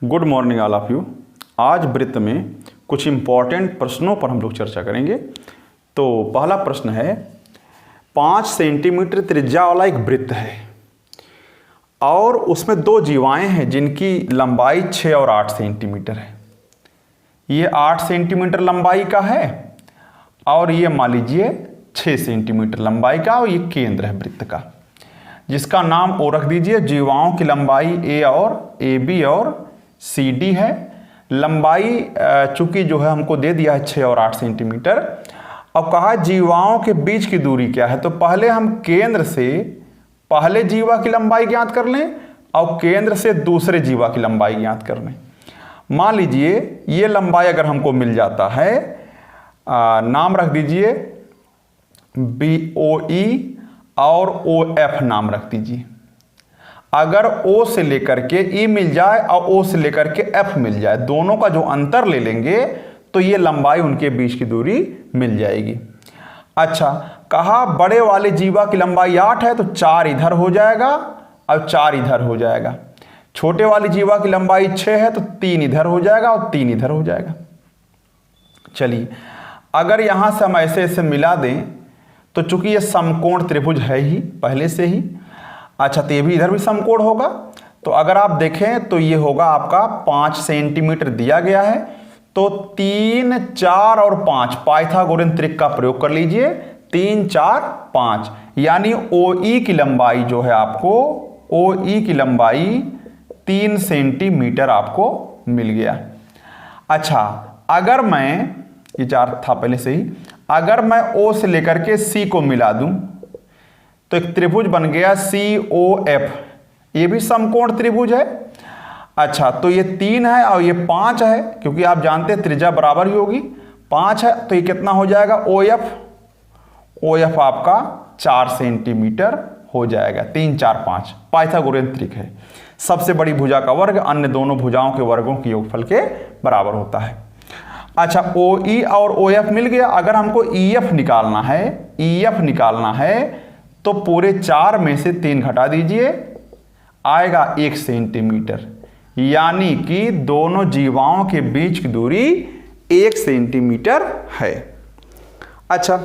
Good morning all of you. आज वृत्त में कुछ इम्पॉर्टेंट प्रश्नों पर हम लोग चर्चा करेंगे। तो पहला प्रश्न है, 5 सेंटीमीटर त्रिज्या वाला एक वृत्त है और उसमें दो जीवाएं हैं जिनकी लंबाई 6 और 8 सेंटीमीटर है। ये 8 सेंटीमीटर लंबाई का है और ये मान लीजिए 6 सेंटीमीटर लंबाई का, और ये केंद्र है वृत्त का, जिसका नाम ओ रख दीजिए। जीवाओं की लंबाई ए और ए बी और सी डी है। लंबाई चूंकि जो है हमको दे दिया है 6 और 8 सेंटीमीटर। अब कहा जीवाओं के बीच की दूरी क्या है, तो पहले हम केंद्र से पहले जीवा की लंबाई ज्ञात कर लें और केंद्र से दूसरे जीवा की लंबाई ज्ञात कर लें। मान लीजिए ये लंबाई अगर हमको मिल जाता है, नाम रख दीजिए बी ओ ई और ओ एफ नाम रख दीजिए। अगर O से लेकर के E मिल जाए और O से लेकर के F मिल जाए, दोनों का जो अंतर ले लेंगे तो ये लंबाई उनके बीच की दूरी मिल जाएगी। अच्छा, कहा बड़े वाले जीवा की लंबाई 8 है तो 4 इधर हो जाएगा और 4 इधर हो जाएगा। छोटे वाली जीवा की लंबाई 6 है तो 3 इधर हो जाएगा और 3 इधर हो जाएगा। चलिए, अगर यहां से हम ऐसे ऐसे मिला दें तो चूंकि ये समकोण त्रिभुज है ही पहले से ही, अच्छा तो ये भी इधर भी समकोण होगा। तो अगर आप देखें तो ये होगा आपका 5 सेंटीमीटर दिया गया है, तो 3, 4 और 5 पाइथागोरन त्रिक का प्रयोग कर लीजिए। 3, 4, 5 यानी OE की लंबाई जो है आपको, OE की लंबाई 3 सेंटीमीटर आपको मिल गया। अच्छा, अगर मैं, ये 4 था पहले से ही, अगर मैं O से लेकर के C को मिला दूं तो एक त्रिभुज बन गया COF। ये भी समकोण त्रिभुज है। अच्छा, तो ये 3 है और ये 5 है, क्योंकि आप जानते हैं त्रिज्या बराबर ही होगी। 5 है तो ये कितना हो जाएगा OF? OF आपका 4 सेंटीमीटर हो जाएगा। 3, 4, 5 पाइथागोरन त्रिक है। सबसे बड़ी भुजा का वर्ग अन्य दोनों भुजाओं के वर्गों के योगफल के बराबर होता है। अच्छा, OE और OF मिल गया। अगर हमको EF निकालना है, EF निकालना है तो पूरे 4 में से 3 घटा दीजिए, आएगा 1 सेंटीमीटर, यानी कि दोनों जीवाओं के बीच की दूरी 1 सेंटीमीटर है। अच्छा,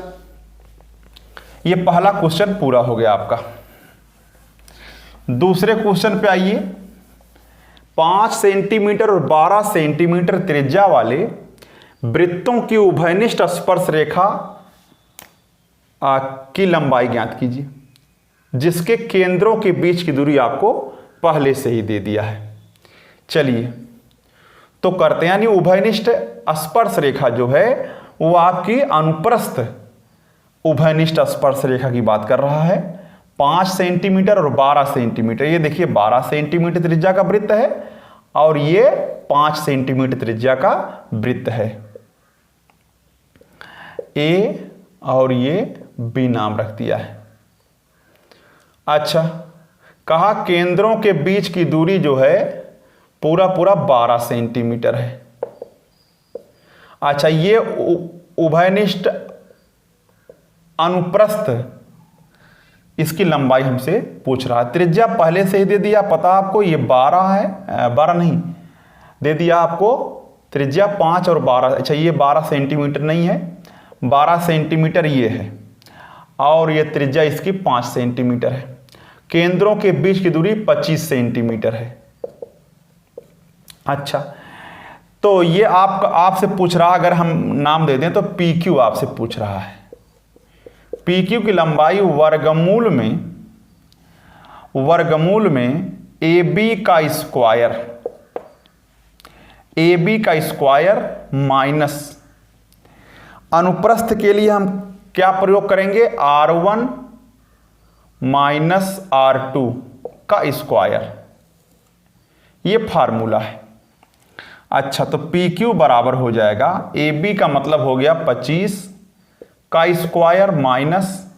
ये पहला क्वेश्चन पूरा हो गया आपका। दूसरे क्वेश्चन पे आइए। 5 सेंटीमीटर और 12 सेंटीमीटर त्रिज्या वाले वृत्तों की उभयनिष्ठ स्पर्श रेखा की लंबाई ज्ञात कीजिए, जिसके केंद्रों के बीच की दूरी आपको पहले से ही दे दिया है। चलिए तो करते हैं, यानी उभयनिष्ठ स्पर्श रेखा जो है वो आपकी अनुप्रस्थ उभयनिष्ठ स्पर्श रेखा की बात कर रहा है। 5 सेंटीमीटर और 12 सेंटीमीटर, ये देखिए 12 सेंटीमीटर त्रिज्या का वृत्त है और ये 5 सेंटीमीटर त्रिज्या का वृत्त है। A और ये B नाम रख दिया है। अच्छा, कहा केंद्रों के बीच की दूरी जो है पूरा 12 सेंटीमीटर है। अच्छा, ये उभयनिष्ठ अनुप्रस्थ, इसकी लंबाई हमसे पूछ रहा है। त्रिज्या पहले से ही दे दिया, पता आपको ये 12 है, 12 नहीं दे दिया आपको, त्रिज्या 5 और 12। अच्छा, ये 12 सेंटीमीटर नहीं है, 12 सेंटीमीटर ये है और ये त्रिज्या इसकी 5 सेंटीमीटर है। केंद्रों के बीच की दूरी 25 सेंटीमीटर है। अच्छा, तो ये आपसे पूछ रहा, अगर हम नाम दे दें तो PQ आपसे पूछ रहा है। PQ की लंबाई वर्गमूल में AB का स्क्वायर माइनस अनुप्रस्थ के लिए हम क्या प्रयोग करेंगे, R1 माइनस R2 का स्क्वायर, ये फार्मूला है। अच्छा, तो PQ बराबर हो जाएगा, AB का मतलब हो गया 25 का square minus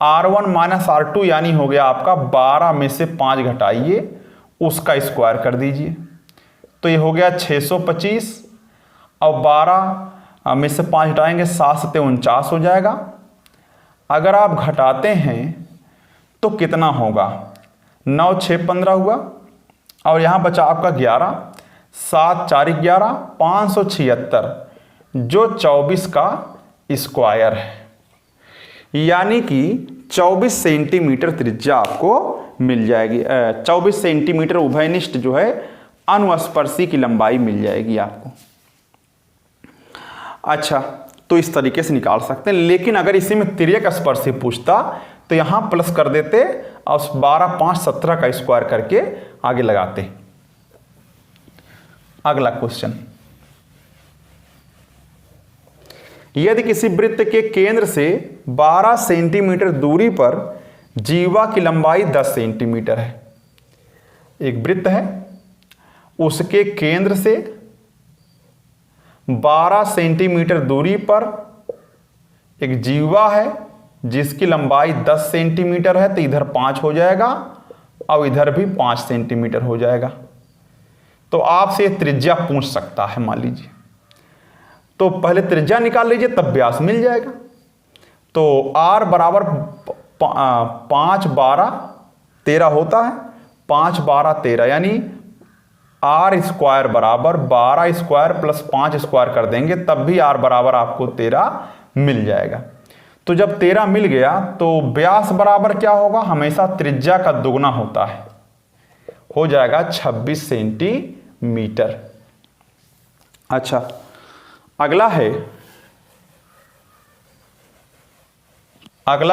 R1 minus R2, यानी हो गया आपका 12 में से 5 घटाइए उसका स्क्वायर कर दीजिए, तो ये हो गया 625 और 12 में से 5 घटाएंगे 7 से 49 हो जाएगा। अगर आप घटाते हैं तो कितना होगा, 9, 6, 15 हुआ और यहाँ बचा आपका 11, 7 4 11, 576, जो 24 का स्क्वायर है। यानी कि 24 सेंटीमीटर त्रिज्या आपको मिल जाएगी। 24 सेंटीमीटर उभयनिष्ठ जो है अनुस्पर्शी की लंबाई मिल जाएगी आपको। अच्छा, तो इस तरीके से निकाल सकते हैं। लेकिन अगर इसी में तिर्यक स्पर्शी पूछता तो यहां प्लस कर देते और 12 5 17 का स्क्वायर करके आगे लगाते। अगला क्वेश्चन, यदि किसी वृत्त के केंद्र से 12 सेंटीमीटर दूरी पर जीवा की लंबाई 10 सेंटीमीटर है। एक वृत्त है, उसके केंद्र से 12 सेंटीमीटर दूरी पर एक जीवा है जिसकी लंबाई 10 सेंटीमीटर है, तो इधर 5 हो जाएगा और इधर भी 5 सेंटीमीटर हो जाएगा। तो आपसे त्रिज्या पूछ सकता है, मान लीजिए। तो पहले त्रिज्या निकाल लीजिए, तब व्यास मिल जाएगा। तो r बराबर 5 12 13 होता है, 5 12 13, यानी r स्क्वायर बराबर 12 स्क्वायर प्लस 5 स्क्वायर कर देंगे, तब भी r बराबर आपको 13 मिल जाएगा। तो जब 13 मिल गया तो व्यास बराबर क्या होगा, हमेशा त्रिज्या का दुगना होता है, हो जाएगा 26 सेंटीमीटर। अच्छा, अगला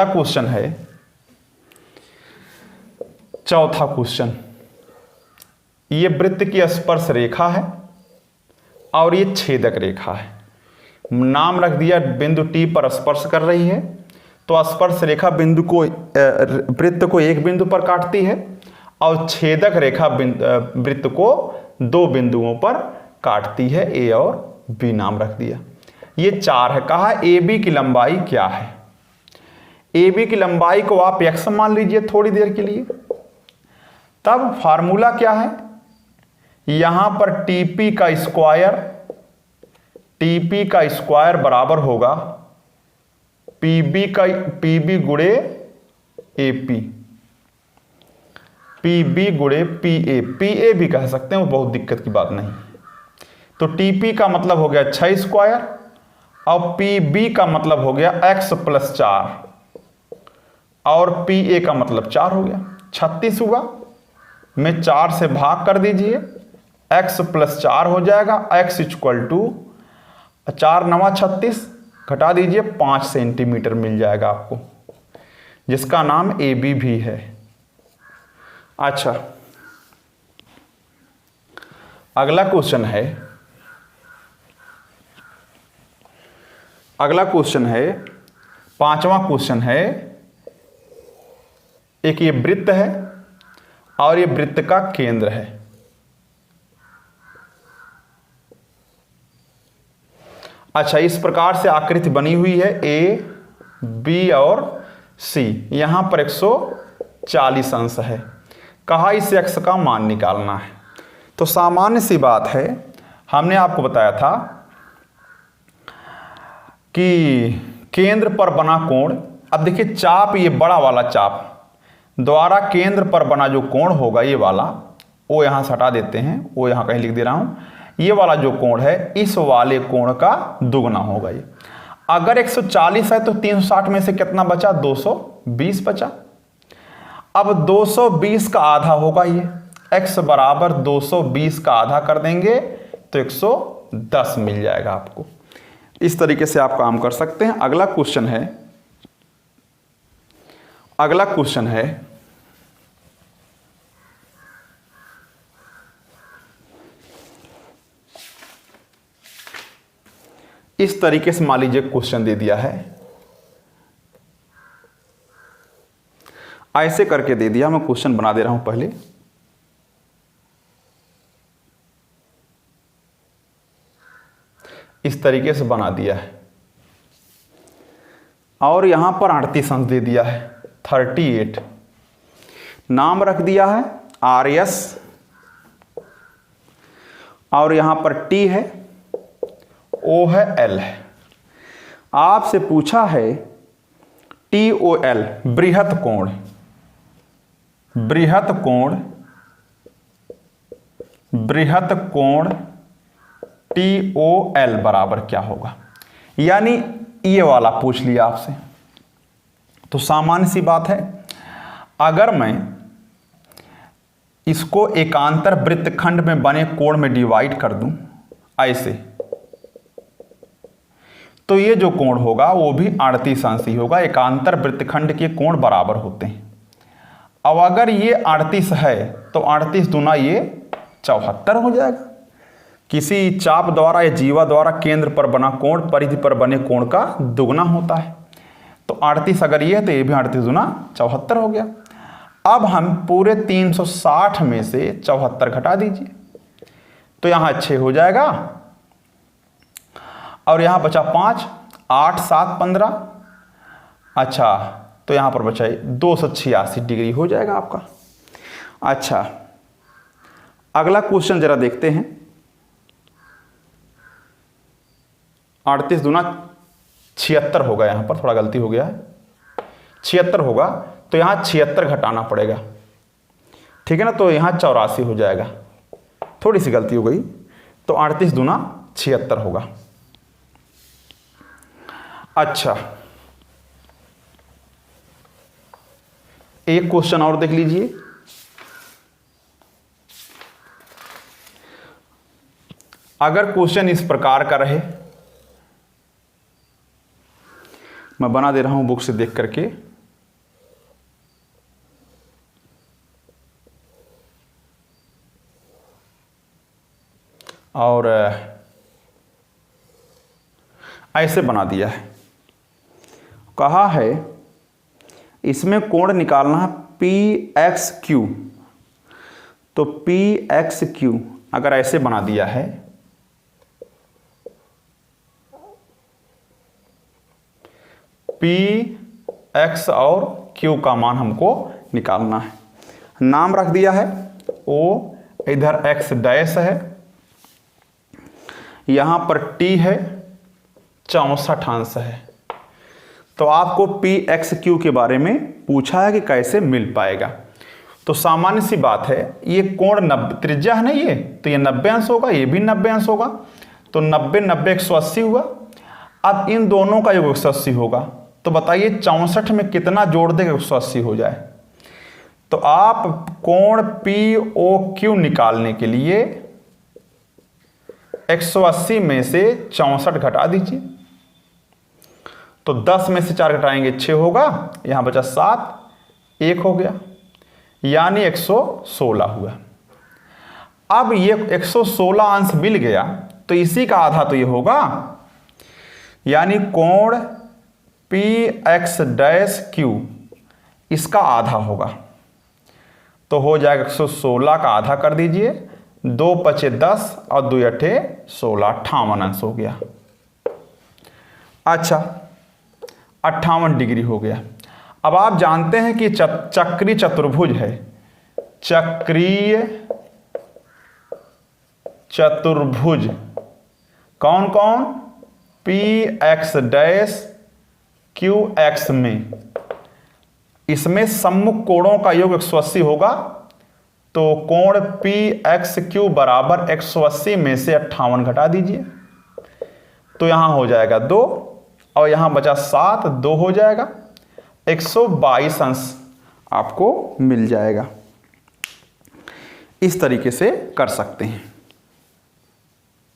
क्वेश्चन है चौथा क्वेश्चन। ये वृत्त की स्पर्श रेखा है और ये छेदक रेखा है। नाम रख दिया, बिंदु टी पर स्पर्श कर रही है। तो स्पर्श रेखा वृत्त को एक बिंदु पर काटती है और छेदक रेखा वृत्त को 2 बिंदुओं पर काटती है। ए और बी नाम रख दिया। ये 4 है। कहा ए बी की लंबाई क्या है। ए बी की लंबाई को आप x मान लीजिए थोड़ी देर के लिए। तब फार्मूला क्या है, यहां पर टीपी का स्क्वायर बराबर होगा पीबी गुणे एपी, पीबी गुणे पीए भी कह सकते हैं, वो बहुत दिक्कत की बात नहीं। तो टीपी का मतलब हो गया 6 स्क्वायर और पीबी का मतलब हो गया x + 4 और पीए का मतलब 4 हो गया, 36 हुआ। में 4 से भाग कर दीजिए, x + 4 हो जाएगा। x = 4 9 36, घटा दीजिए 5 सेंटीमीटर मिल जाएगा आपको, जिसका नाम ए बी भी है। अच्छा, अगला क्वेश्चन है 5वां क्वेश्चन है। एक ये वृत्त है और ये वृत्त का केंद्र है। अच्छा, इस प्रकार से आकृति बनी हुई है, ए बी और सी। यहां पर 140 अंश है। कहा इस x का मान निकालना है। तो सामान्य सी बात है, हमने आपको बताया था कि केंद्र पर बना कोण, अब देखिए चाप, ये बड़ा वाला चाप द्वारा केंद्र पर बना जो कोण होगा, ये वाला, वो यहां से हटा देते हैं, वो यहां कहीं लिख दे रहा हूं। ये वाला जो कोण है, इस वाले कोण का दुगना होगा ये। अगर 140 है तो 360 में से कितना बचा, 220 बचा। अब 220 का आधा होगा ये, x बराबर 220 का आधा कर देंगे तो 110 मिल जाएगा आपको। इस तरीके से आप काम कर सकते हैं। अगला क्वेश्चन है इस तरीके से, मान लीजिए क्वेश्चन दे दिया है, ऐसे करके दे दिया। मैं क्वेश्चन बना दे रहा हूं पहले। इस तरीके से बना दिया है और यहां पर 38 अंश दे दिया है, 38। नाम रख दिया है RS और यहां पर T है, O है, L है। आपसे पूछा है TOL, बृहत कोण बृहत कोण TOL बराबर क्या होगा, यानी ये वाला पूछ लिया आपसे। तो सामान्य सी बात है, अगर मैं इसको एकांतर वृत्तखंड में बने कोण में डिवाइड कर दूं ऐसे, तो ये जो कोण होगा वो भी 38 अंश ही होगा। एकांतर वृत्तखंड के कोण बराबर होते हैं। अब अगर ये 38 है तो 38 दूना ये 74 हो जाएगा। किसी चाप द्वारा या जीवा द्वारा केंद्र पर बना कोण परिधि पर बने कोण का दुगना होता है। तो 38 अगर ये है तो ये भी 38 दूना 74 हो गया। अब हम पूरे 360 में से 74 घटा दीजिए, तो यहाँ 6 हो जाएगा और यहाँ बचा 5, 8, 7, 15। अच्छा, तो यहाँ पर बचा 286 डिग्री हो जाएगा आपका। अच्छा, अगला क्वेश्चन जरा देखते हैं। 38 दूना 76 होगा, यहाँ पर थोड़ा गलती हो गया है, 76 होगा, तो यहाँ 76 घटाना पड़ेगा, ठीक है ना। तो यहाँ 84 हो जाएगा, थोड़ी सी गलती हो गई, तो 38 दूना 76 होगा। अच्छा, एक क्वेश्चन और देख लीजिए। अगर क्वेश्चन इस प्रकार का रहे, मैं बना दे रहा हूं बुक से देख करके। और ऐसे बना दिया है, कहा है इसमें कोण निकालना है PXQ। तो PXQ अगर ऐसे बना दिया है, PX और Q का मान हमको निकालना है। नाम रख दिया है O, इधर X डैश है, यहां पर T है, 64 अंश है। तो आपको PXQ के बारे में पूछा है कि कैसे मिल पाएगा। तो सामान्य सी बात है, ये कोण 90 त्रिज्या है ना ये, तो ये 90 अंश होगा, ये भी 90 अंश होगा, तो 90 90 180 हुआ। अब इन दोनों का योग 180 होगा, तो बताइए 64 में कितना जोड़ देगा 180 हो जाए। तो आप कोण POQ निकालने के लिए 180 में से 64 घटा दीजिए, तो 10 में से 4 घटाएंगे 6 होगा, यहां बचा 7, 1 हो गया, यानी 116 हुआ। अब ये 116 अंश मिल गया, तो इसी का आधा तो ये होगा, यानी कोण PX डैश Q इसका आधा होगा। तो हो जाएगा 116 का आधा कर दीजिए, 2 पचे 10 और 2 अठे 16, 58 अंश हो गया। अच्छा, 58 डिग्री हो गया। अब आप जानते हैं कि चक्रीय चतुर्भुज है, चक्रीय चतुर्भुज कौन कौन, PX डैश QX में, इसमें सम्मुख कोणों का योग 180 होगा। तो कोण PXQ बराबर 180 में से 58 घटा दीजिए, तो यहां हो जाएगा 2 और यहां बचा 7, 2 हो जाएगा, 122 अंश आपको मिल जाएगा। इस तरीके से कर सकते हैं।